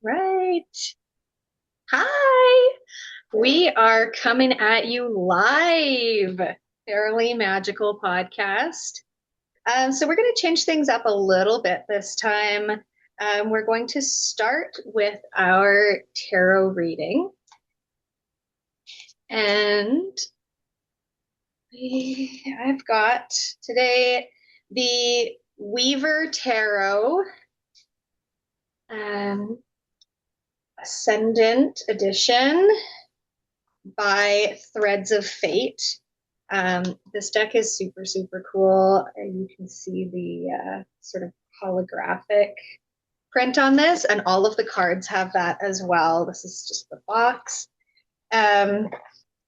Right. Hi. We are coming at you live, Fairly Magical podcast. So we're going to change things up a little bit this time. We're going to start with our tarot reading. And I've got today the Weaver Tarot, um, Ascendant edition by Threads of Fate. This deck is super, super cool. You can see the sort of holographic print on this, and all of the cards have that as well. This is just the box. Um,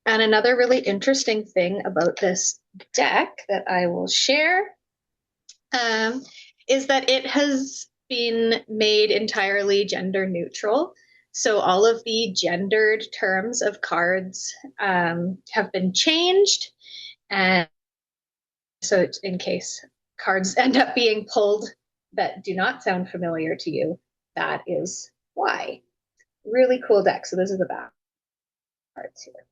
and another really interesting thing about this deck that I will share is that it has been made entirely gender neutral. So all of the gendered terms of cards have been changed. And so, in case cards end up being pulled that do not sound familiar to you, that is why. Really cool deck. So, this is the back cards here.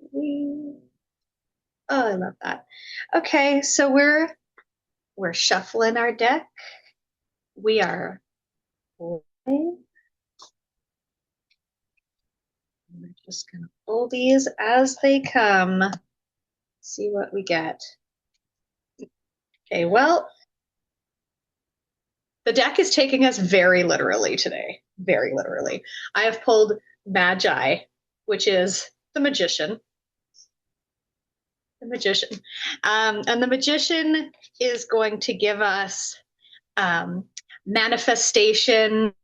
Oh, I love that. Okay, so we're shuffling our deck. We are pulling. We're just gonna pull these as they come. See what we get. Okay, well, the deck is taking us very literally today. Very literally. I have pulled Magi, which is the magician. The magician. And the magician is going to give us manifestation,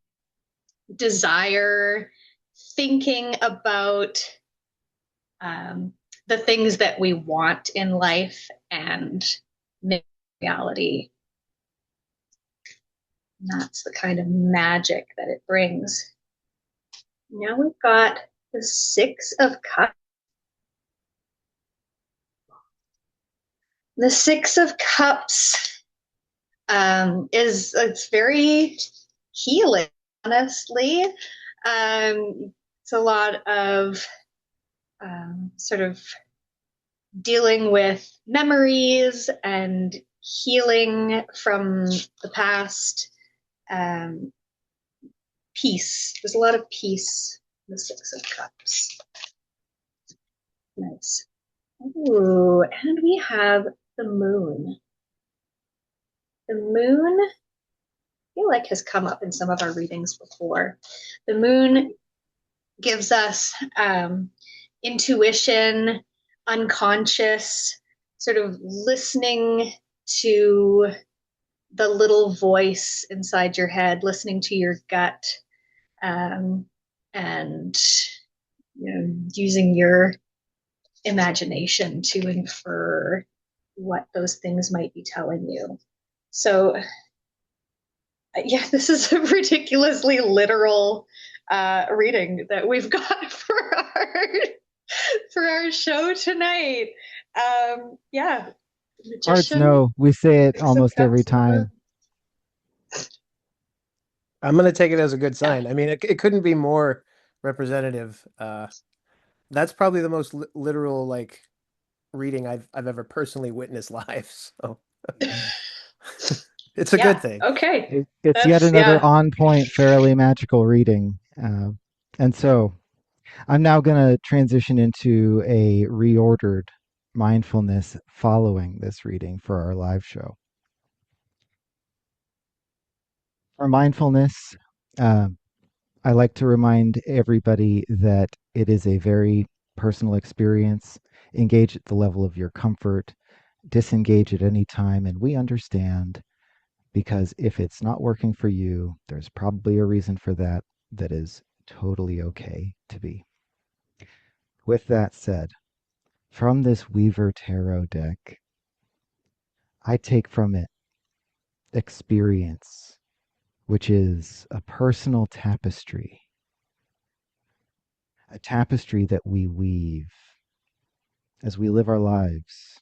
desire, thinking about the things that we want in life and reality. And that's the kind of magic that it brings. Now we've got the Six of Cups. The Six of Cups is it's very healing, honestly. It's a lot of sort of dealing with memories and healing from the past. Peace. There's a lot of peace in the Six of Cups. Nice. Ooh, and we have the moon. The moon, I feel like, has come up in some of our readings before. The moon gives us intuition, unconscious, sort of listening to the little voice inside your head, listening to your gut, and using your imagination to infer what those things might be telling you. So, yeah, this is a ridiculously literal reading that we've got for our show tonight. Yeah, Hearts, magician, no. We say it Six of almost every Cups, and the moon. time. I'm going to take it as a good Yeah, sign. I mean, it couldn't be more representative. That's probably the most literal like reading I've ever personally witnessed live. So it's a good yeah. thing. Okay, It's yet that's another yeah. on point, fairly magical reading. And so I'm now going to transition into a reordered mindfulness following this reading for our live show. For mindfulness, uh, I like to remind everybody that it is a very personal experience. Engage at the level of your comfort, disengage at any time, and we understand because if it's not working for you, there's probably a reason for that that is totally okay to be. With that said, from this Weaver Tarot deck, I take from it experience, which is a personal tapestry, a tapestry that we weave as we live our lives.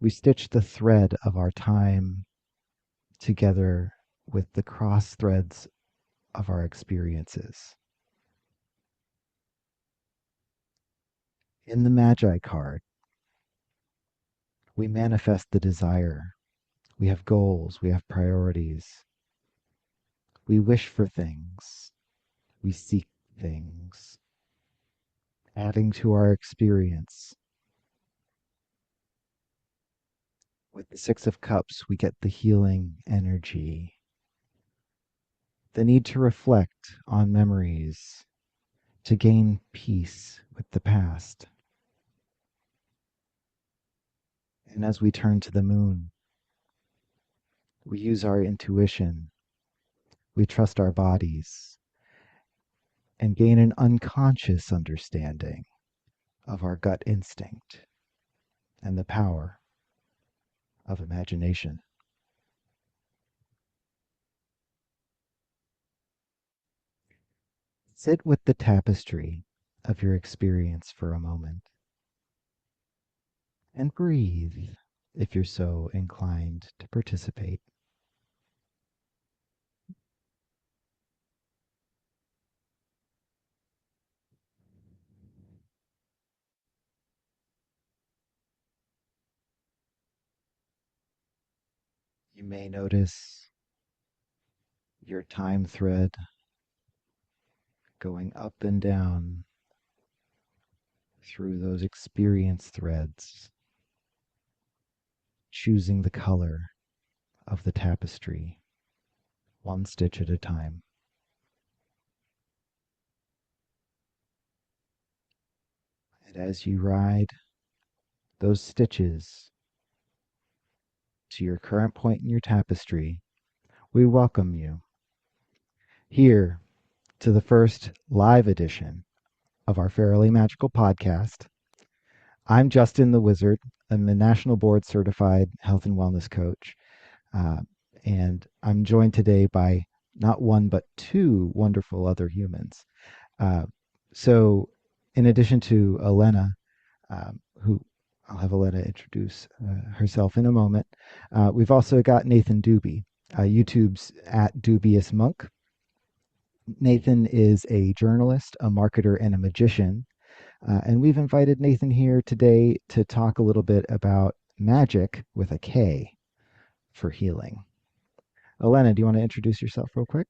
We stitch the thread of our time together with the cross threads of our experiences. In the Magi card, we manifest the desire. We have goals, we have priorities. We wish for things, we seek things, adding to our experience. With the Six of Cups, we get the healing energy, the need to reflect on memories, to gain peace with the past. And as we turn to the moon, we use our intuition, we trust our bodies, and gain an unconscious understanding of our gut instinct and the power of imagination. Sit with the tapestry of your experience for a moment and breathe if you're so inclined to participate. You may notice your time thread going up and down through those experience threads, choosing the color of the tapestry, one stitch at a time. And as you ride those stitches to your current point in your tapestry, we welcome you here to the first live edition of our Fairly Magical podcast. I'm Justin the Wizard. I'm a national board certified health and wellness coach. Uh, and I'm joined today by not one, but two wonderful other humans. Uh, so, in addition to Elena, who I'll have Elena introduce herself in a moment, we've also got Nathan Dube, YouTube's at Dubious Monk. Nathan is a journalist, a marketer, and a magician. And we've invited Nathan here today to talk a little bit about magic with a K for healing. Elena, do you want to introduce yourself real quick?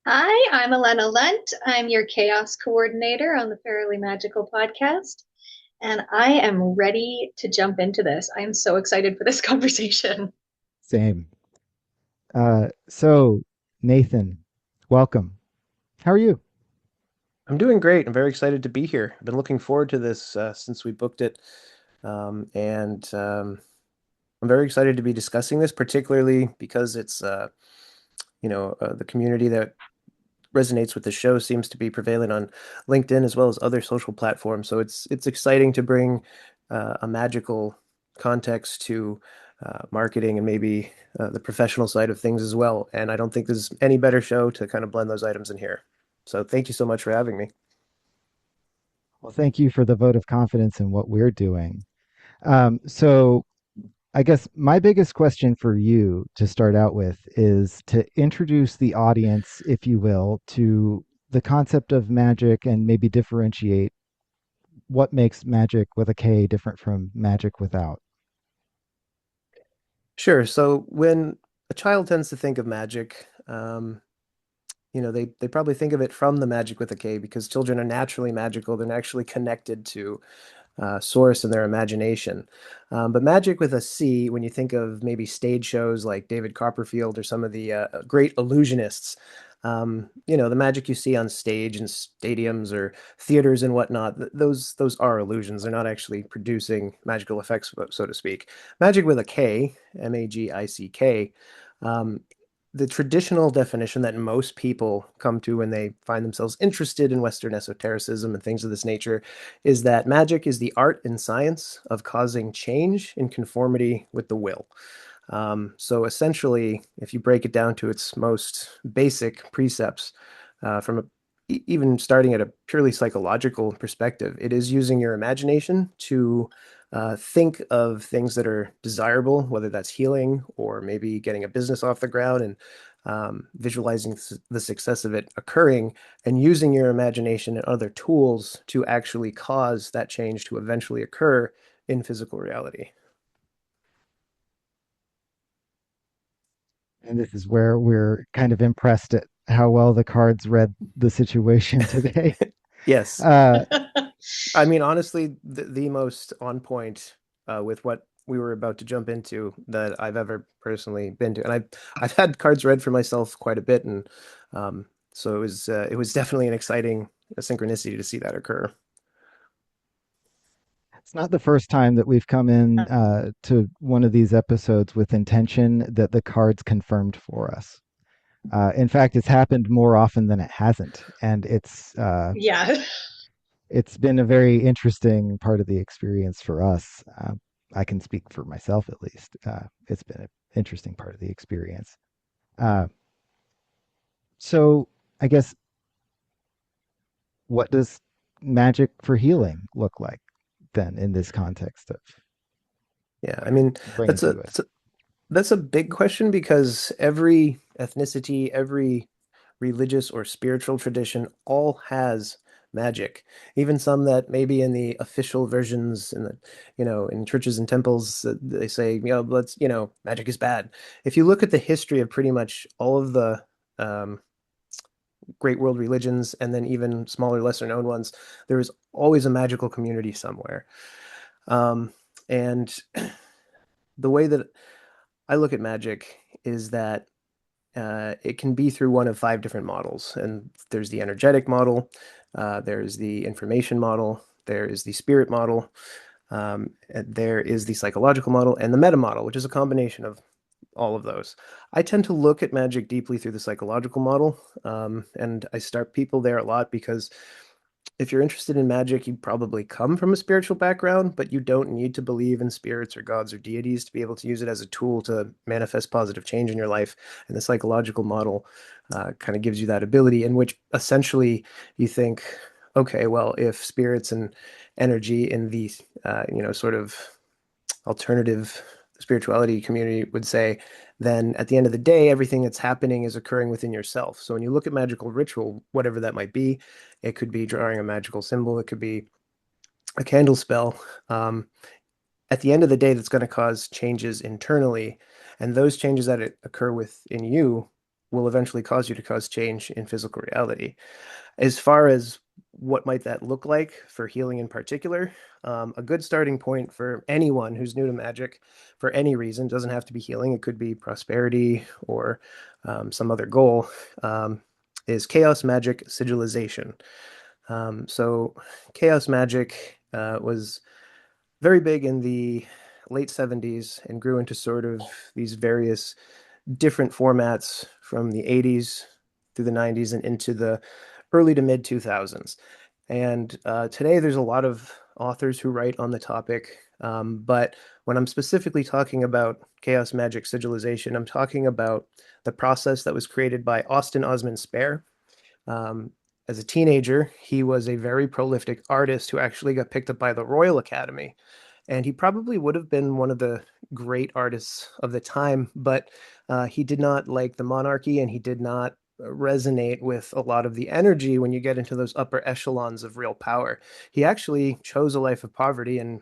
Hi, I'm Elena Lunt. I'm your chaos coordinator on the Fairly Magical podcast, and I am ready to jump into this. I am so excited for this conversation. Same. So, Nathan, welcome. How are you? I'm doing great. I'm very excited to be here. I've been looking forward to this since we booked it. And I'm very excited to be discussing this, particularly because it's, the community that resonates with the show seems to be prevailing on LinkedIn as well as other social platforms. So it's exciting to bring a magical context to marketing and maybe the professional side of things as well. And I don't think there's any better show to kind of blend those items in here. So thank you so much for having me. Well, thank you for the vote of confidence in what we're doing. So, I guess my biggest question for you to start out with is to introduce the audience, if you will, to the concept of magic and maybe differentiate what makes magic with a K different from magic without. Sure. So when a child tends to think of magic, they probably think of it from the magic with a K because children are naturally magical. They're naturally connected to source in their imagination. But magic with a C, when you think of maybe stage shows like David Copperfield or some of the great illusionists, the magic you see on stage in stadiums or theaters and whatnot, those are illusions. They're not actually producing magical effects, so to speak. Magic with a K, Magick, um, the traditional definition that most people come to when they find themselves interested in Western esotericism and things of this nature is that magic is the art and science of causing change in conformity with the will. So essentially, if you break it down to its most basic precepts, even starting at a purely psychological perspective, it is using your imagination to think of things that are desirable, whether that's healing or maybe getting a business off the ground, and visualizing the success of it occurring, and using your imagination and other tools to actually cause that change to eventually occur in physical reality. And this is where we're kind of impressed at how well the cards read the situation today. Yes. Uh, I mean, honestly, the most on point with what we were about to jump into that I've ever personally been to, and I've had cards read for myself quite a bit, and so it was definitely an exciting synchronicity to see that occur. it's not the first time that we've come in to one of these episodes with intention that the cards confirmed for us. In fact, it's happened more often than it hasn't, and Yeah. it's been a very interesting part of the experience for us. I can speak for myself at least. It's been an interesting part of the experience. Uh, so, I guess, what does magic for healing look like then in this context of Yeah, I mean, bringing that's a to us? that's a big question because every ethnicity, every religious or spiritual tradition all has magic. Even some that maybe in the official versions in the, in churches and temples, they say, magic is bad. If you look at the history of pretty much all of the um, great world religions and then even smaller, lesser known ones, there is always a magical community somewhere. Um, and the way that I look at magic is that it can be through one of five different models. And there's the energetic model, there's the information model, there is the spirit model, and there is the psychological model, and the meta model, which is a combination of all of those. I tend to look at magic deeply through the psychological model, and I start people there a lot because if you're interested in magic, you probably come from a spiritual background, but you don't need to believe in spirits or gods or deities to be able to use it as a tool to manifest positive change in your life. And the psychological model kind of gives you that ability, in which essentially you think, okay, well, if spirits and energy in the sort of alternative spirituality community would say, then at the end of the day, everything that's happening is occurring within yourself. So when you look at magical ritual, whatever that might be, it could be drawing a magical symbol, it could be a candle spell. At the end of the day, that's going to cause changes internally. And those changes that occur within you will eventually cause you to cause change in physical reality. As far as what might that look like for healing in particular, a good starting point for anyone who's new to magic for any reason, doesn't have to be healing, it could be prosperity or some other goal, is chaos magic sigilization. So chaos magic was very big in the late 70s and grew into sort of these various different formats from the 80s through the 90s and into the early to mid 2000s. And today there's a lot of authors who write on the topic. But when I'm specifically talking about chaos magic sigilization, I'm talking about the process that was created by Austin Osman Spare. Um, as a teenager, he was a very prolific artist who actually got picked up by the Royal Academy. And he probably would have been one of the great artists of the time, but he did not like the monarchy and he did not resonate with a lot of the energy when you get into those upper echelons of real power. He actually chose a life of poverty and,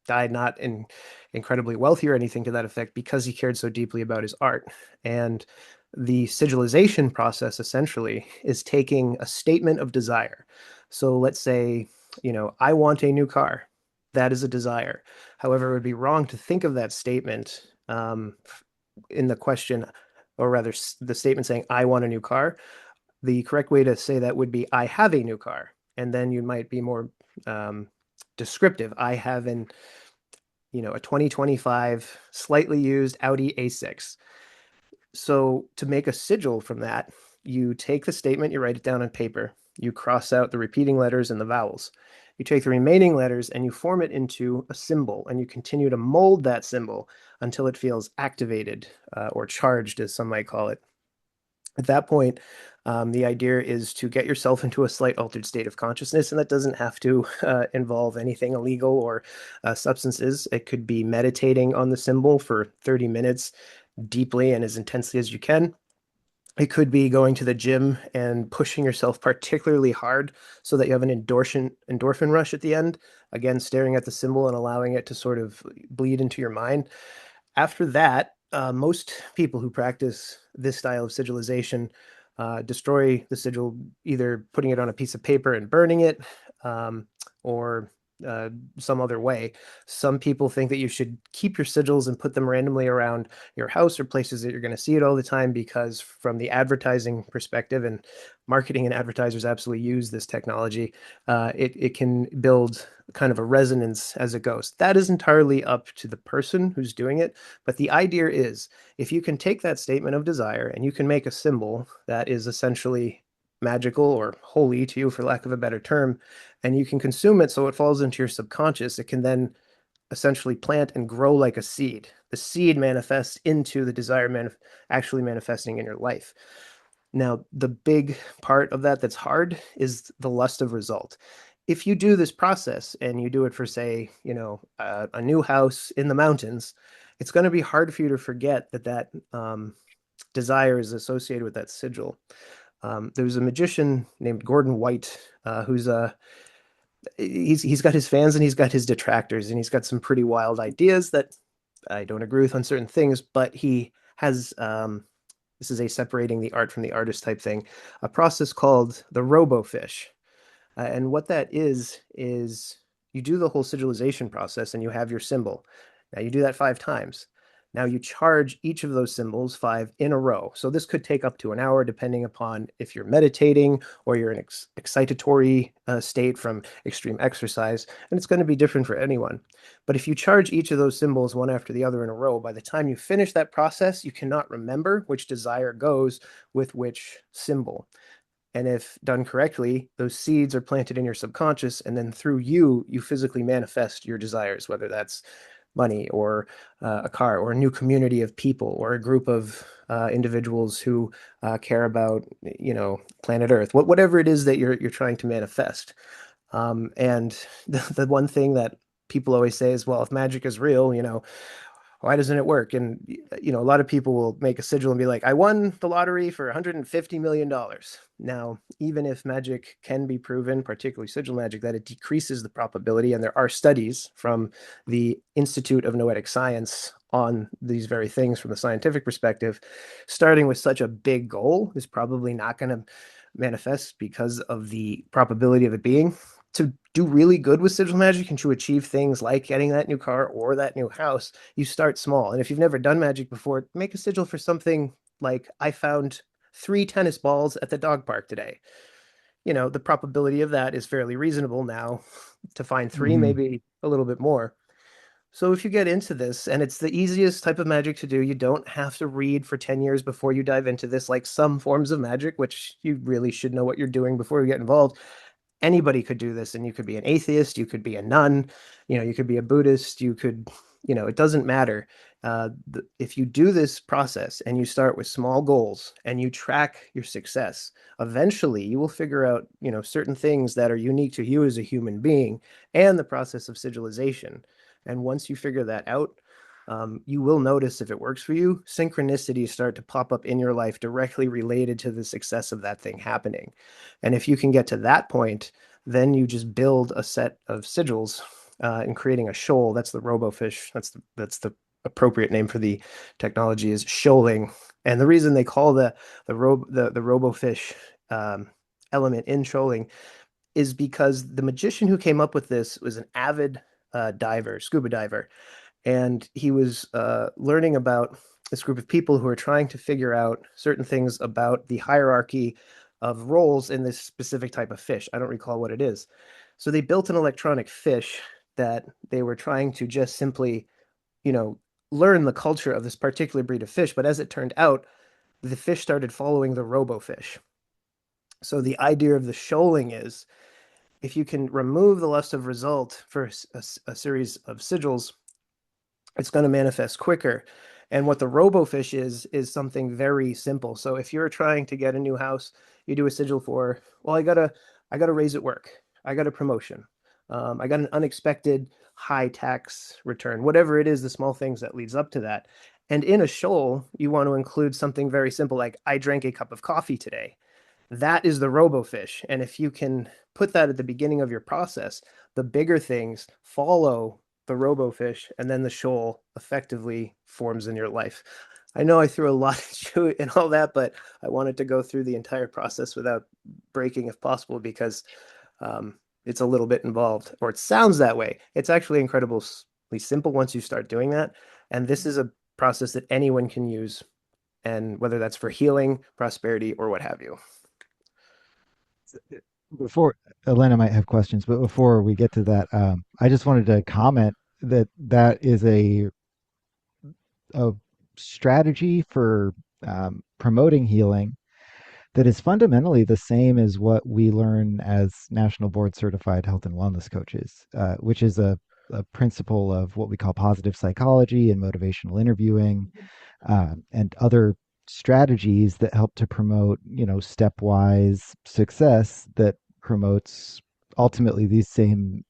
died not in incredibly wealthy or anything to that effect because he cared so deeply about his art. And the sigilization process essentially is taking a statement of desire. So let's say, I want a new car. That is a desire. However, it would be wrong to think of that statement in the question, or rather, the statement saying, I want a new car. The correct way to say that would be, I have a new car. And then you might be more descriptive. I have a 2025 slightly used Audi A6. So to make a sigil from that, you take the statement, you write it down on paper, you cross out the repeating letters and the vowels. You take the remaining letters and you form it into a symbol, and you continue to mold that symbol until it feels activated or charged, as some might call it. At that point, the idea is to get yourself into a slight altered state of consciousness, and that doesn't have to involve anything illegal or substances. It could be meditating on the symbol for 30 minutes deeply and as intensely as you can. It could be going to the gym and pushing yourself particularly hard so that you have an endorphin rush at the end. Again, staring at the symbol and allowing it to sort of bleed into your mind. After that, most people who practice this style of sigilization destroy the sigil, either putting it on a piece of paper and burning it, um, or uh, some other way. Some people think that you should keep your sigils and put them randomly around your house or places that you're going to see it all the time, because from the advertising perspective, and marketing and advertisers absolutely use this technology, it can build kind of a resonance as it goes. That is entirely up to the person who's doing it. But the idea is, if you can take that statement of desire and you can make a symbol that is essentially magical or holy to you, for lack of a better term, and you can consume it so it falls into your subconscious, it can then essentially plant and grow like a seed. The seed manifests into the desire actually manifesting in your life. Now, the big part of that that's hard is the lust of result. If you do this process and you do it for, say, a new house in the mountains, it's going to be hard for you to forget that desire is associated with that sigil. There's a magician named Gordon White, who's a he's got his fans and he's got his detractors, and he's got some pretty wild ideas that I don't agree with on certain things, but he has this is a separating the art from the artist type thing, a process called the robofish. And what that is you do the whole sigilization process and you have your symbol. Now you do that 5 times. Now you charge each of those symbols 5 in a row. So this could take up to an hour, depending upon if you're meditating or you're in excitatory state from extreme exercise. And it's going to be different for anyone. But if you charge each of those symbols one after the other in a row, by the time you finish that process, you cannot remember which desire goes with which symbol. And if done correctly, those seeds are planted in your subconscious, and then through you, you physically manifest your desires, whether that's money or a car or a new community of people or a group of individuals who care about, planet Earth, whatever it is that you're trying to manifest. And the one thing that people always say is, well, if magic is real, why doesn't it work? And a lot of people will make a sigil and be like, I won the lottery for $150 million. Now, even if magic can be proven, particularly sigil magic, that it decreases the probability, and there are studies from the Institute of Noetic Science on these very things from the scientific perspective, starting with such a big goal is probably not going to manifest because of the probability of it being. To do really good with sigil magic and to achieve things like getting that new car or that new house, you start small. And if you've never done magic before, make a sigil for something like, I found 3 tennis balls at the dog park today. The probability of that is fairly reasonable now. To find 3, Hmm. maybe a little bit more. So if you get into this, and it's the easiest type of magic to do, you don't have to read for 10 years before you dive into this, like some forms of magic, which you really should know what you're doing before you get involved. Anybody could do this, and you could be an atheist, you could be a nun, you could be a Buddhist, you could, it doesn't matter. If you do this process and you start with small goals and you track your success, eventually you will figure out, certain things that are unique to you as a human being and the process of sigilization. And once you figure that out, you will notice, if it works for you, synchronicities start to pop up in your life directly related to the success of that thing happening. And if you can get to that point, then you just build a set of sigils, and creating a shoal. That's the robofish. That's the appropriate name for the technology, is shoaling. And the reason they call the robofish element in shoaling is because the magician who came up with this was an avid diver, scuba diver, and he was learning about this group of people who are trying to figure out certain things about the hierarchy of roles in this specific type of fish. I don't recall what it is. So they built an electronic fish that they were trying to just simply, you know, learn the culture of this particular breed of fish. But as it turned out, the fish started following the robofish. So the idea of the shoaling is, if you can remove the lust of result for a series of sigils, it's going to manifest quicker. And what the robofish is something very simple. So if you're trying to get a new house, you do a sigil for, well, I gotta raise at work. I got a promotion. I got an unexpected high tax return, whatever it is, the small things that leads up to that. And in a shoal, you want to include something very simple like, I drank a cup of coffee today. That is the robofish. And if you can put that at the beginning of your process, the bigger things follow the robofish, and then the shoal effectively forms in your life. I know I threw a lot at you and all that, but I wanted to go through the entire process without breaking if possible, because it's a little bit involved, or it sounds that way. It's actually incredibly simple once you start doing that. And this is a process that anyone can use, and whether that's for healing, prosperity, or what have you. Before Elena might have questions, but before we get to that, I just wanted to comment that that is a strategy for promoting healing that is fundamentally the same as what we learn as National Board Certified Health and Wellness Coaches, which is a principle of what we call positive psychology and motivational interviewing, and other strategies that help to promote, stepwise success that promotes ultimately these same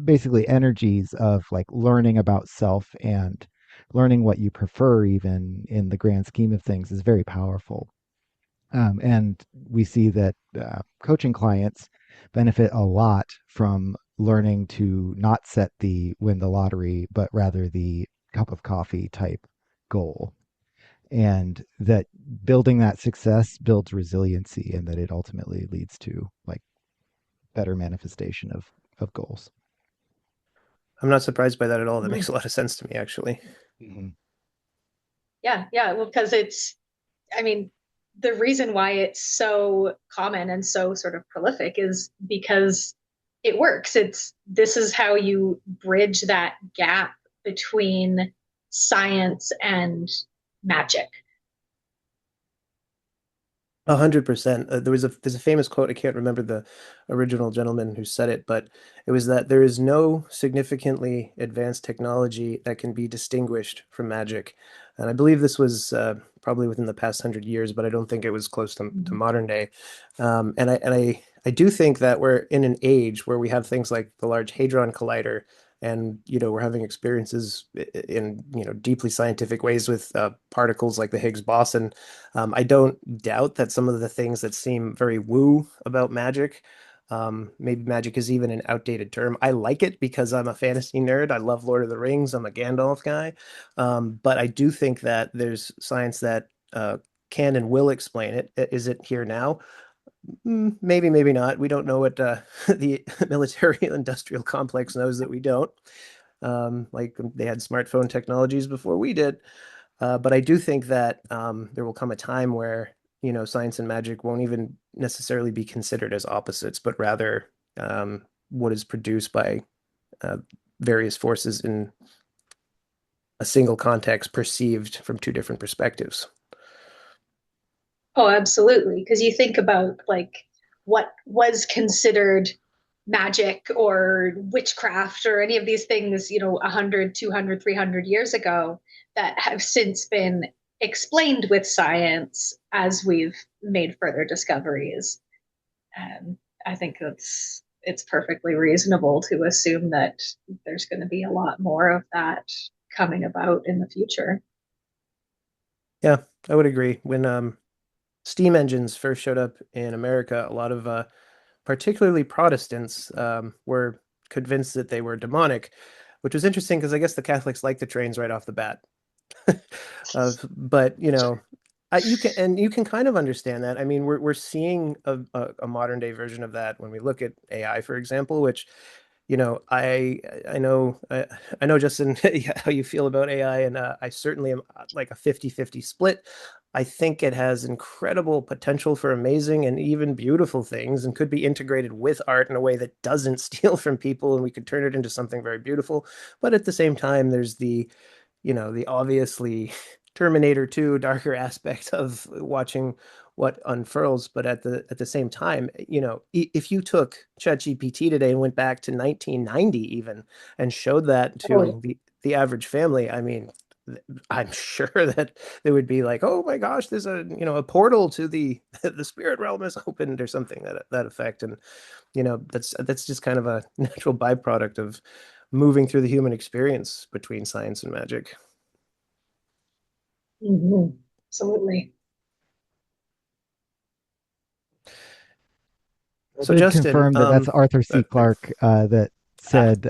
basically energies of like learning about self and learning what you prefer, even in the grand scheme of things, is very powerful. And we see that coaching clients benefit a lot from learning to not set the win the lottery, but rather the cup of coffee type goal. And that building that success builds resiliency, and that it ultimately leads to like better manifestation of goals. I'm not surprised by that at all. That makes a lot of sense to me, actually. Mhm. Yeah, yeah. Well, because I mean, the reason why it's so common and so sort of prolific is because it works. This is how you bridge that gap between science and magic. 100%. There's a famous quote. I can't remember the original gentleman who said it, but it was that there is no significantly advanced technology that can be distinguished from magic. And I believe this was probably within the past 100 years, but I don't think it was close to Mhm. modern day. And I do think that we're in an age where we have things like the Large Hadron Collider, and we're having experiences in deeply scientific ways with particles like the Higgs boson. I don't doubt that some of the things that seem very woo about magic, maybe magic is even an outdated term. I like it because I'm a fantasy nerd. I love Lord of the Rings. I'm a Gandalf guy. But I do think that there's science that can and will explain it. Is it here now? Maybe, maybe not. We don't know what the military industrial complex knows that we don't. Like they had smartphone technologies before we did. But I do think that there will come a time where, science and magic won't even necessarily be considered as opposites, but rather what is produced by uh, various forces in a single context perceived from two different perspectives. Oh, absolutely. Because you think about like what was considered magic or witchcraft or any of these things, 100, 200, 300 years ago that have since been explained with science as we've made further discoveries. And I think it's perfectly reasonable to assume that there's going to be a lot more of that coming about in the future. Yeah, I would agree. When steam engines first showed up in America, a lot of particularly Protestants were convinced that they were demonic, which was interesting because I guess the Catholics like the trains right off the bat. But you can kind of understand that. I mean, we're seeing a modern day version of that when we look at AI, for example, which I know I know Justin how you feel about AI, and I certainly am like a 50-50 split. I think it has incredible potential for amazing and even beautiful things, and could be integrated with art in a way that doesn't steal from people, and we could turn it into something very beautiful. But at the same time, there's the obviously Terminator 2 darker aspect of watching what unfurls. But at the same time, if you took ChatGPT today and went back to 1990 even and showed that Oh, to the average family, I mean, I'm sure that they would be like, "Oh my gosh, there's a portal to the the spirit realm is opened," or something that effect. And that's just kind of a natural byproduct of moving through the human experience between science and magic. Mhm. Absolutely. I So did Justin, confirm that that's Arthur C. there- Clarke that ah, said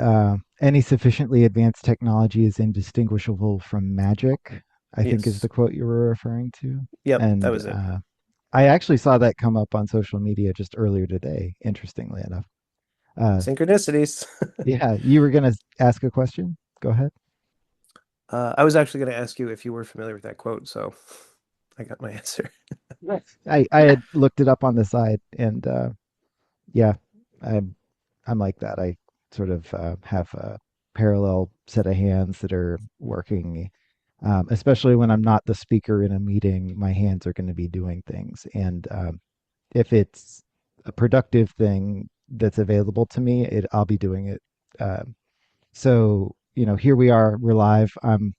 any sufficiently advanced technology is indistinguishable from magic, I think is yes, the quote you were referring to. yep, that And was it. I actually saw that come up on social media just earlier today, interestingly enough. Uh, Synchronicities. yeah, you were going to ask a question? Go ahead. I was actually going to ask you if you were familiar with that quote, so I got my answer. Yes. I had looked it up on the side, and yeah, I'm I'm like that. I sort of have a parallel set of hands that are working, especially when I'm not the speaker in a meeting. My hands are going to be doing things, and if it's a productive thing that's available to me, I'll be doing it. So here we are. We're live. I'm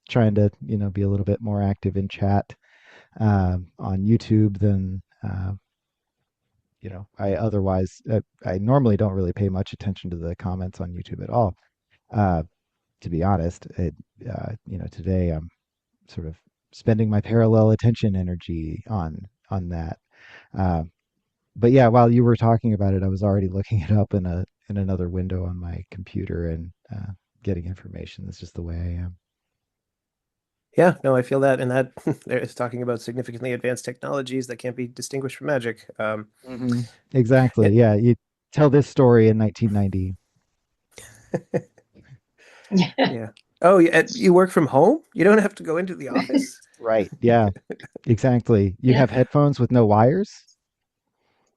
trying to be a little bit more active in chat on YouTube than I otherwise I normally don't really pay much attention to the comments on YouTube at all. Uh, to be honest, today I'm sort of spending my parallel attention energy on that. Uh, but yeah, while you were talking about it, I was already looking it up in another window on my computer and getting information. That's just the way I am. Yeah, no, I feel that, and that there is talking about significantly advanced technologies that can't be distinguished from magic. Hmm. Exactly. It, Yeah, you tell this story in 1990. yeah. Oh, you work from home? You don't have to go into the office? Right. Yeah, exactly. You Yeah. have headphones with no wires?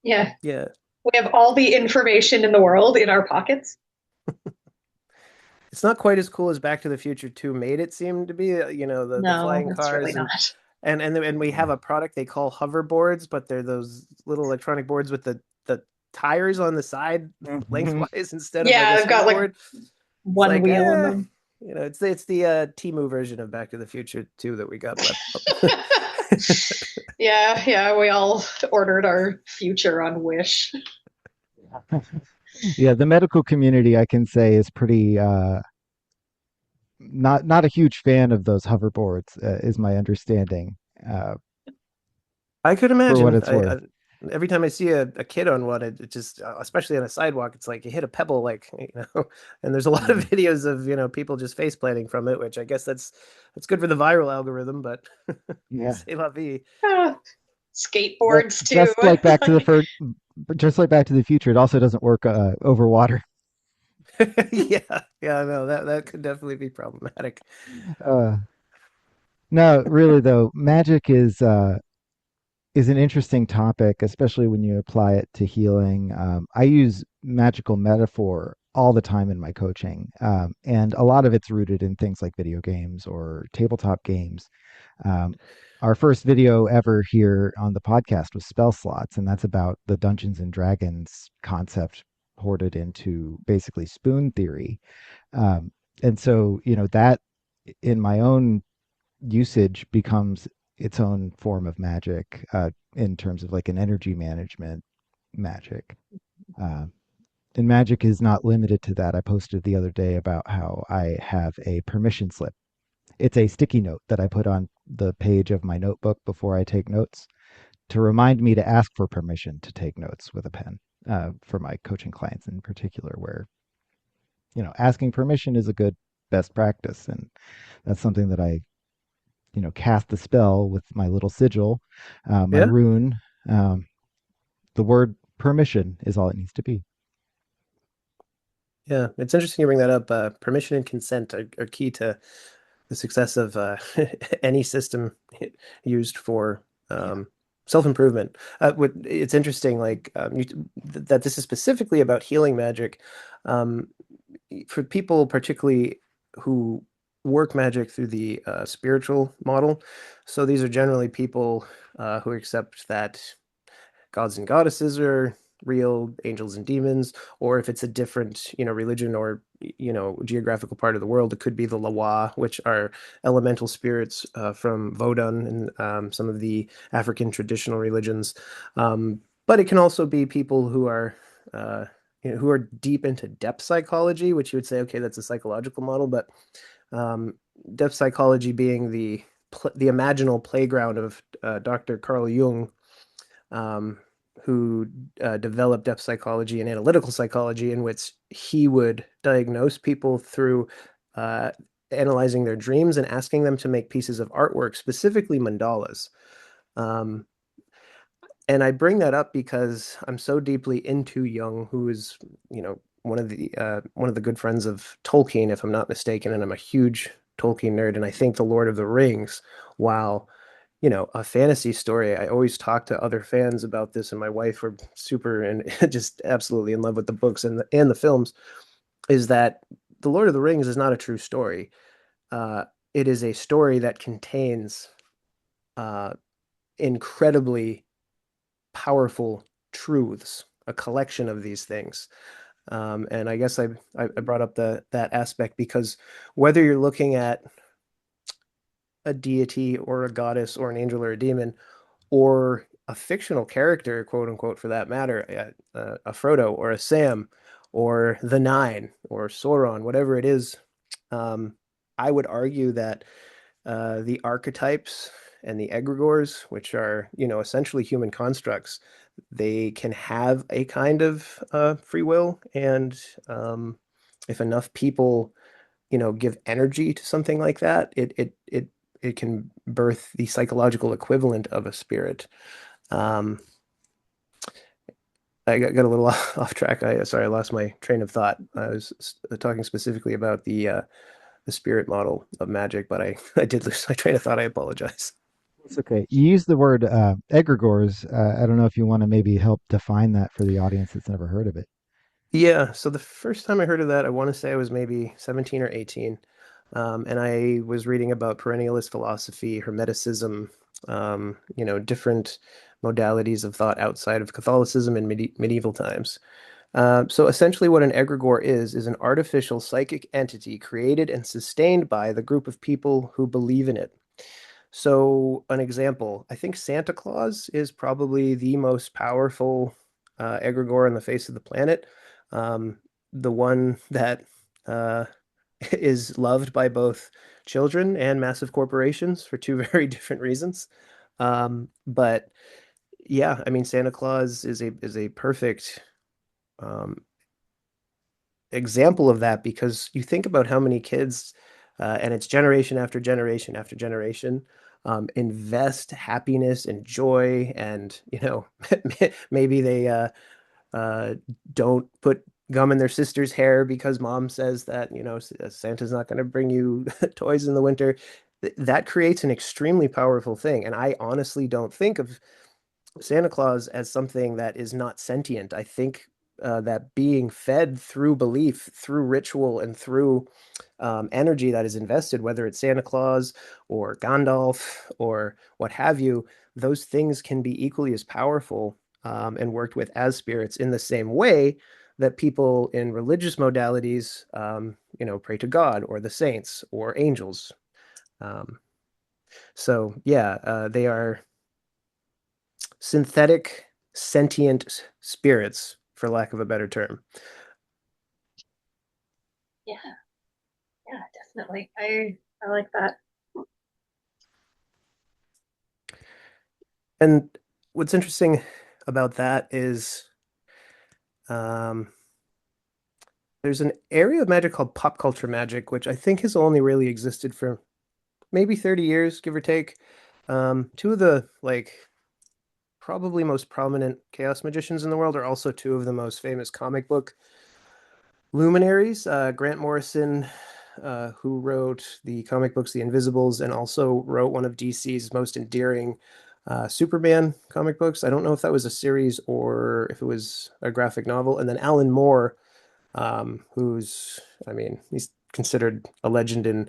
Yeah. Yeah. We have all the information in the world in our pockets. It's not quite as cool as Back to the Future 2 made it seem to be, the No, flying it's really cars not. and we have Yeah. a product they call hoverboards, but they're those little electronic boards with the tires on the side Mhm. lengthwise instead of like a Yeah, I've got like skateboard. It's one like, wheel in them. it's the Temu version of Back to the Future 2 that we got, but Yeah, yeah, we all ordered our future on Wish. Yeah, the medical community, I can say, is pretty not a huge fan of those hoverboards, is my understanding, I could for what imagine. it's worth. Every time I see a kid on one, it just, especially on a sidewalk, it's like you hit a pebble, like, and there's a lot of Mhm. videos of, people just face planting from it, which I guess that's good for the viral algorithm, but Yeah. c'est la vie. Ah, But skateboards too. Just like Back to the Future, it also doesn't work over water. Yeah, yeah, no, that could definitely be problematic. Uh, no, really though, magic is an interesting topic, especially when you apply it to healing. I use magical metaphor all the time in my coaching, and a lot of it's rooted in things like video games or tabletop games. Um, our first video ever here on the podcast was spell slots, and that's about the Dungeons and Dragons concept ported into basically spoon theory. Um, and so, that in my own usage becomes its own form of magic in terms of like an energy management magic. Uh, and magic is not limited to that. I posted the other day about how I have a permission slip. It's a sticky note that I put on the page of my notebook before I take notes to remind me to ask for permission to take notes with a pen for my coaching clients in particular, where, asking permission is a good best practice. And that's something that I cast the spell with my little sigil, my Yeah, rune. Um, the word permission is all it needs to be. yeah, it's interesting you bring that up. Permission and consent are key to the success of any system used for Yeah. self-improvement. It's interesting, like that this is specifically about healing magic. Um, for people, particularly who work magic through the spiritual model. So these are generally people who accept that gods and goddesses are real, angels and demons, or if it's a different, religion or, geographical part of the world, it could be the Lawa, which are elemental spirits from Vodun and some of the African traditional religions. But it can also be people who are uh, who are deep into depth psychology, which you would say, okay, that's a psychological model, but um, depth psychology being the the imaginal playground of Dr. Carl Jung, um, who developed depth psychology and analytical psychology, in which he would diagnose people through uh, analyzing their dreams and asking them to make pieces of artwork, specifically mandalas. Um, and I bring that up because I'm so deeply into Jung, who is, one of the good friends of Tolkien, if I'm not mistaken, and I'm a huge Tolkien nerd, and I think The Lord of the Rings, while a fantasy story. I always talk to other fans about this, and my wife were super and just absolutely in love with the books and the films. Is that The Lord of the Rings is not a true story. Uh, it is a story that contains uh, incredibly powerful truths, a collection of these things. And I guess I brought up that aspect because whether you're looking at a deity or a goddess or an angel or a demon, or a fictional character, quote unquote, for that matter, a Frodo or a Sam or the Nine or Sauron, whatever it is, um, I would argue that the archetypes and the egregores, which are, essentially human constructs, they can have a kind of free will. And if enough people, give energy to something like that, it can birth the psychological equivalent of a spirit. Um, I got a little off track. Sorry, I lost my train of thought. I was talking specifically about the spirit model of magic, but I did lose my train of thought. I apologize. It's okay. You use the word egregores. I don't know if you want to maybe help define that for the audience that's never heard of it. Yeah, so the first time I heard of that, I want to say I was maybe 17 or 18. And I was reading about perennialist philosophy, Hermeticism, different modalities of thought outside of Catholicism in medieval times. So essentially, what an egregore is an artificial psychic entity created and sustained by the group of people who believe in it. So, an example, I think Santa Claus is probably the most powerful egregore on the face of the planet. Um, the one that uh, is loved by both children and massive corporations for two very different reasons. But yeah, I mean, Santa Claus is a perfect um, example of that because you think about how many kids, and it's generation after generation after generation, invest happiness and joy, and maybe they uh, don't put gum in their sister's hair because mom says that Santa's not going to bring you toys in the winter. That creates an extremely powerful thing, and I honestly don't think of Santa Claus as something that is not sentient. I think that being fed through belief, through ritual, and through energy that is invested, whether it's Santa Claus or Gandalf or what have you, those things can be equally as powerful and worked with as spirits in the same way that people in religious modalities, pray to God or the saints or angels. Um, so, yeah, they are synthetic sentient spirits, for lack of a better term. Yeah, yeah, definitely. I like that. And what's interesting about that is um, there's an area of magic called pop culture magic, which I think has only really existed for maybe 30 years, give or take. Two of the probably most prominent chaos magicians in the world are also two of the most famous comic book luminaries. Grant Morrison, who wrote the comic books The Invisibles and also wrote one of DC's most endearing Superman comic books. I don't know if that was a series or if it was a graphic novel. And then Alan Moore, I mean, he's considered a legend in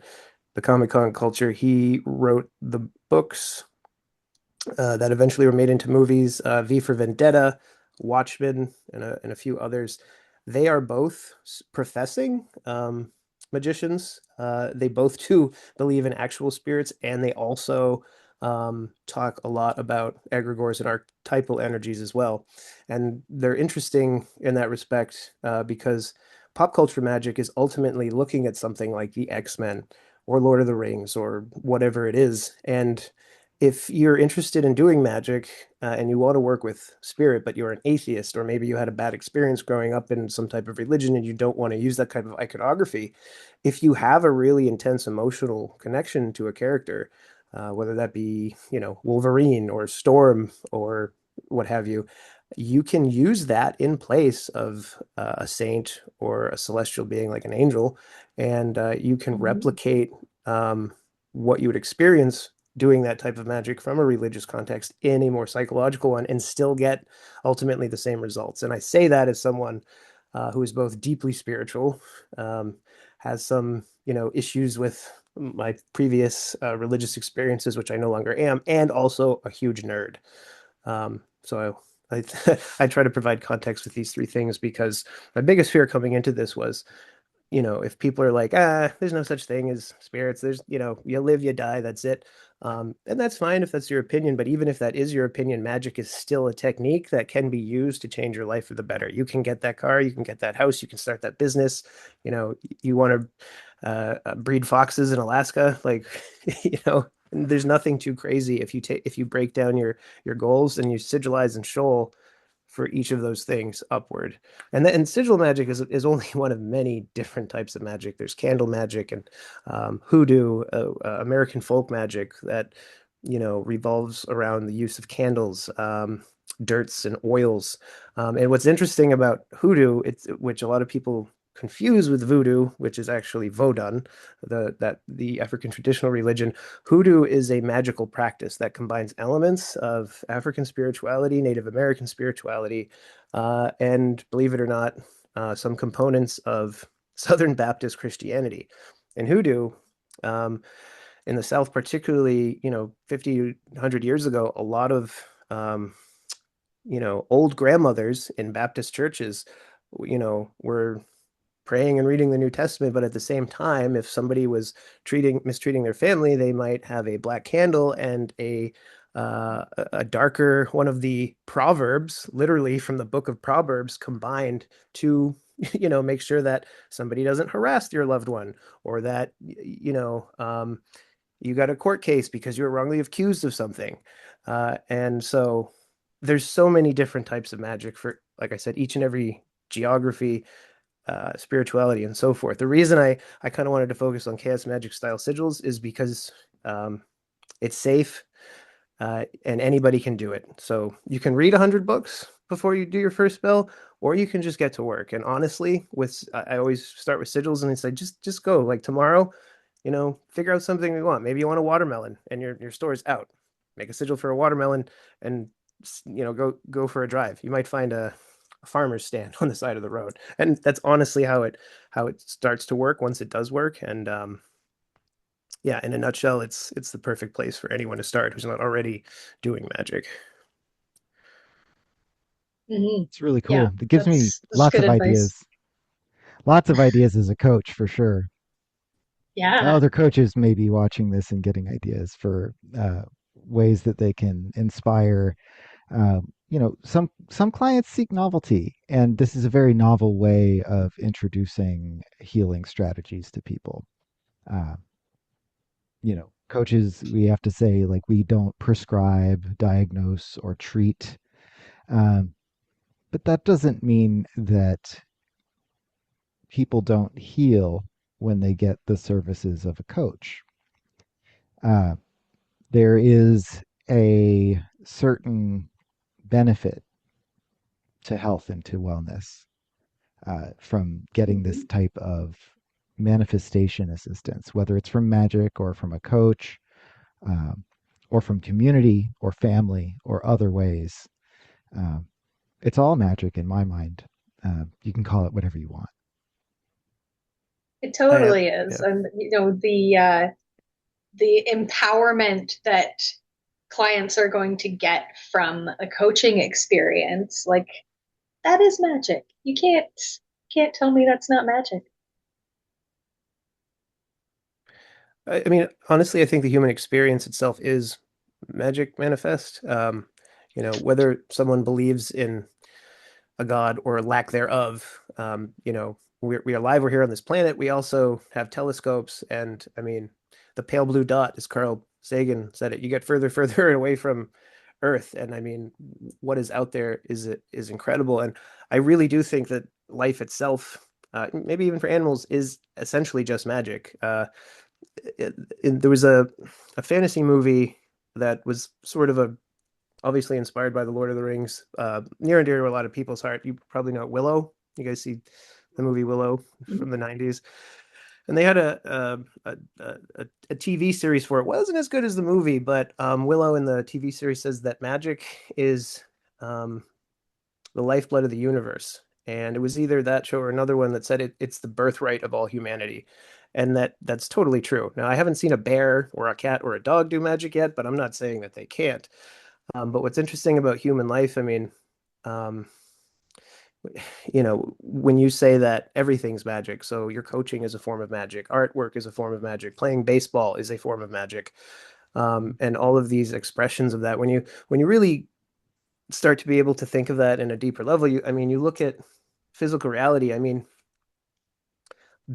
the Comic Con culture. He wrote the books that eventually were made into movies, V for Vendetta, Watchmen, and a few others. They are both professing magicians. They both do believe in actual spirits, and they also talk a lot about egregores and archetypal energies as well. And they're interesting in that respect because pop culture magic is ultimately looking at something like the X-Men or Lord of the Rings or whatever it is. And if you're interested in doing magic and you want to work with spirit, but you're an atheist, or maybe you had a bad experience growing up in some type of religion and you don't want to use that kind of iconography, if you have a really intense emotional connection to a character, whether that be, Wolverine or Storm or what have you, you can use that in place of a saint or a celestial being like an angel, and you can Mhm. replicate what you would experience doing that type of magic from a religious context in a more psychological one and still get ultimately the same results. And I say that as someone who is both deeply spiritual, um, has some, issues with my previous religious experiences, which I no longer am, and also a huge nerd. So I I try to provide context with these three things because my biggest fear coming into this was, if people are like, there's no such thing as spirits, there's, you live, you die, that's it. And that's fine if that's your opinion, but even if that is your opinion, magic is still a technique that can be used to change your life for the better. You can get that car, you can get that house, you can start that business. You want to breed foxes in Alaska, like, there's nothing too crazy if you break down your goals and you sigilize and shoal for each of those things upward. And sigil magic is only one of many different types of magic. There's candle magic and hoodoo, American folk magic that revolves around the use of candles, dirts, and oils. And what's interesting about hoodoo, which a lot of people confuse with voodoo, which is actually Vodun, the African traditional religion. Hoodoo is a magical practice that combines elements of African spirituality, Native American spirituality, and believe it or not, some components of Southern Baptist Christianity. And hoodoo, um, in the South, particularly, 50, 100 years ago, a lot of, old grandmothers in Baptist churches, were praying and reading the New Testament, but at the same time, if somebody was mistreating their family, they might have a black candle and a darker one of the proverbs, literally from the book of Proverbs, combined to make sure that somebody doesn't harass your loved one, or that you got a court case because you were wrongly accused of something. And so there's so many different types of magic for, like I said, each and every geography, spirituality, and so forth. The reason I kind of wanted to focus on chaos magic style sigils is because it's safe, and anybody can do it. So you can read 100 books before you do your first spell, or you can just get to work. And honestly, I always start with sigils and I say, just go. Like tomorrow, figure out something you want. Maybe you want a watermelon and your store is out. Make a sigil for a watermelon and go for a drive. You might find a farmer's stand on the side of the road. And that's honestly how it starts to work once it does work. And yeah, in a nutshell, it's the perfect place for anyone to start who's not already doing magic. Mhm. It's really Yeah, cool. It gives me that's good advice. lots of ideas as a coach for sure. Yeah. Other coaches may be watching this and getting ideas for ways that they can inspire. Some clients seek novelty, and this is a very novel way of introducing healing strategies to people. Uh, Coaches, we have to say, like, we don't prescribe, diagnose, or treat. Um, but that doesn't mean that people don't heal when they get the services of a coach. Uh, there is a certain benefit to health and to wellness from getting this Mhm. type of manifestation assistance, whether it's from magic or from a coach, um, or from community or family or other ways. Um, it's all magic in my mind. You can call it whatever you want. It I have, totally is. yeah. And the empowerment that clients are going to get from a coaching experience, like that is magic. You can't tell me that's not magic. I mean, honestly, I think the human experience itself is magic manifest. Whether someone believes in a god or lack thereof, we're alive. We're here on this planet. We also have telescopes, and I mean, the pale blue dot, as Carl Sagan said it, you get further, further away from Earth, and I mean, what is out there is incredible. And I really do think that life itself, maybe even for animals, is essentially just magic. There was a fantasy movie that was sort of a obviously inspired by the Lord of the Rings, near and dear to a lot of people's heart. You probably know Willow. You guys see the movie Willow from the 90s, and they had a TV series for it. Wasn't as good as the movie, but Willow in the TV series says that magic is um, the lifeblood of the universe. And it was either that show or another one that said it's the birthright of all humanity. And that's totally true. Now, I haven't seen a bear or a cat or a dog do magic yet, but I'm not saying that they can't. But what's interesting about human life, I mean, um, when you say that everything's magic, so your coaching is a form of magic, artwork is a form of magic, playing baseball is a form of magic, and all of these expressions of that, when you really start to be able to think of that in a deeper level, I mean, you look at physical reality. I mean,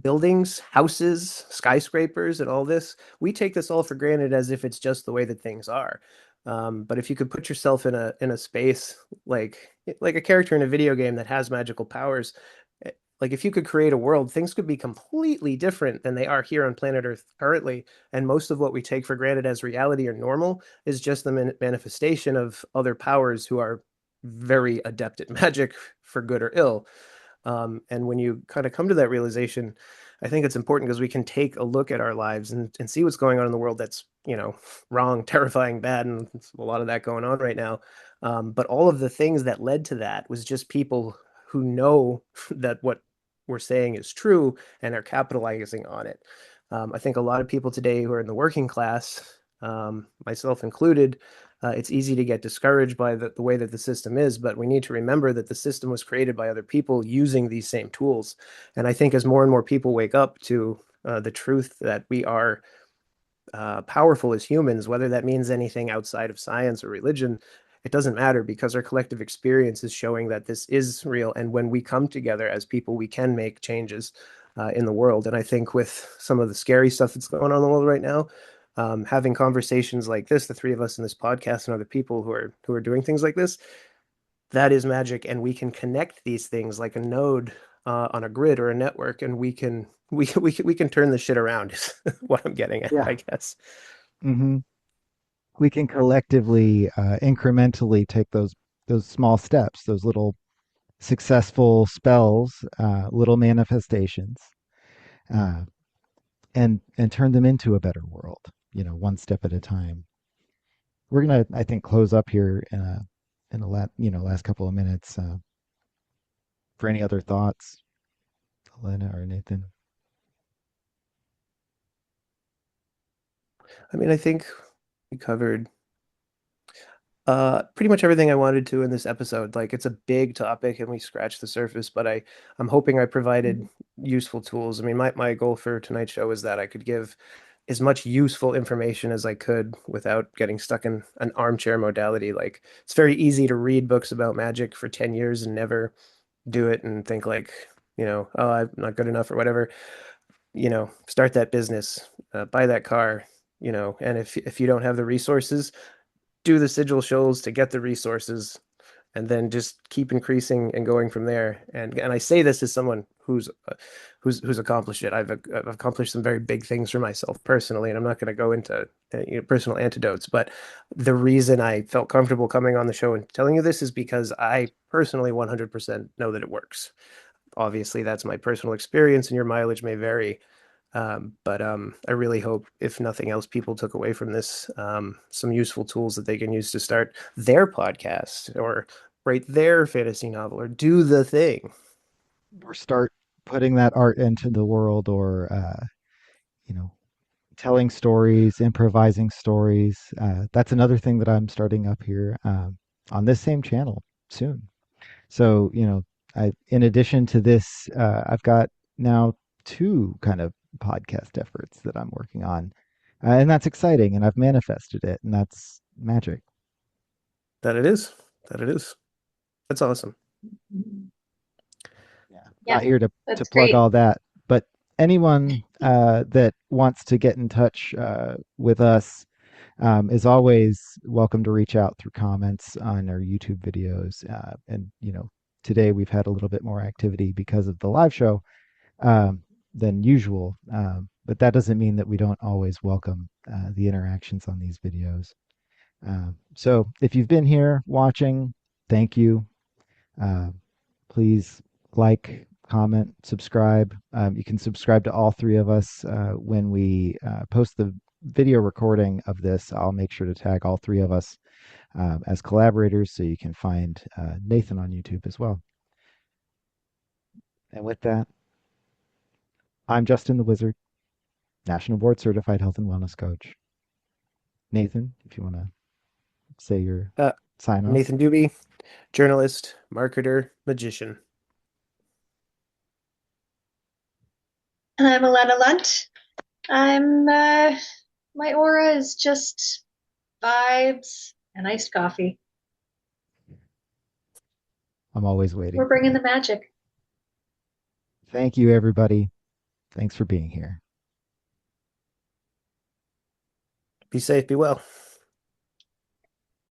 buildings, houses, skyscrapers, and all this, we take this all for granted as if it's just the way that things are. But if you could put yourself in a space like a character in a video game that has magical powers, like if you could create a world, things could be completely different than they are here on planet Earth currently. And most of what we take for granted as reality or normal is just the manifestation of other powers who are very adept at magic for good or ill. And when you kind of come to that realization, I think it's important because we can take a look at our lives and see what's going on in the world that's, wrong, terrifying, bad, and a lot of that going on right now. But all of the things that led to that was just people who know that what we're saying is true and are capitalizing on it. I think a lot of people today who are in the working class, myself included, it's easy to get discouraged by the way that the system is, but we need to remember that the system was created by other people using these same tools. And I think as more and more people wake up to the truth that we are powerful as humans, whether that means anything outside of science or religion, it doesn't matter because our collective experience is showing that this is real. And when we come together as people, we can make changes in the world. And I think with some of the scary stuff that's going on in the world right now, having conversations like this, the three of us in this podcast and other people who are doing things like this, that is magic, and we can connect these things like a node on a grid or a network, and we can turn this shit around. Is what I'm getting at, Yeah. I guess. Hmm. We can collectively, incrementally take those small steps, those little successful spells, little manifestations, uh, and turn them into a better world. One step at a time. We're gonna, I think, close up here in the last couple of minutes. For any other thoughts, Elena or Nathan? I mean, I think we covered pretty much everything I wanted to in this episode. Like it's a big topic and we scratched the surface, but I'm hoping I provided useful tools. I mean, my goal for tonight's show is that I could give as much useful information as I could without getting stuck in an armchair modality. Like it's very easy to read books about magic for 10 years and never do it and think like, oh, I'm not good enough or whatever. Start that business, buy that car, and if you don't have the resources, do the sigil shows to get the resources, and then just keep increasing and going from there. And I say this as someone who's accomplished it. I've accomplished some very big things for myself personally, and I'm not going to go into personal antidotes. But the reason I felt comfortable coming on the show and telling you this is because I personally 100% know that it works. Obviously, that's my personal experience, and your mileage may vary. But I really hope, if nothing else, people took away from this some useful tools that they can use to start their podcast or write their fantasy novel or do the thing. Or start putting that art into the world, or you know, telling stories, improvising stories. That's another thing that I'm starting up here on this same channel soon. So, in addition to this, I've got now two kind of podcast efforts that I'm working on. And that's exciting, and I've manifested it, and that's magic. That it is. That it is. That's awesome. Yeah. Yeah, not here to that's plug great. all that, but anyone that wants to get in touch with us is always welcome to reach out through comments on our YouTube videos. And, today we've had a little bit more activity because of the live show um, than usual. But that doesn't mean that we don't always welcome the interactions on these videos. So if you've been here watching, thank you. Uh, Please like, comment, subscribe. You can subscribe to all three of us when we post the video recording of this. I'll make sure to tag all three of us as collaborators so you can find Nathan on YouTube as well. And with that, I'm Justin the Wizard, National Board Certified Health and Wellness Coach. Nathan, if you want to say your Uh, sign off. Nathan Dube, journalist, marketer, magician. And I'm Elena Lunt. I'm my aura is just vibes and iced coffee. I'm always waiting We're for bringing that. the magic. Thank you, everybody. Thanks for being here. Be safe, be well.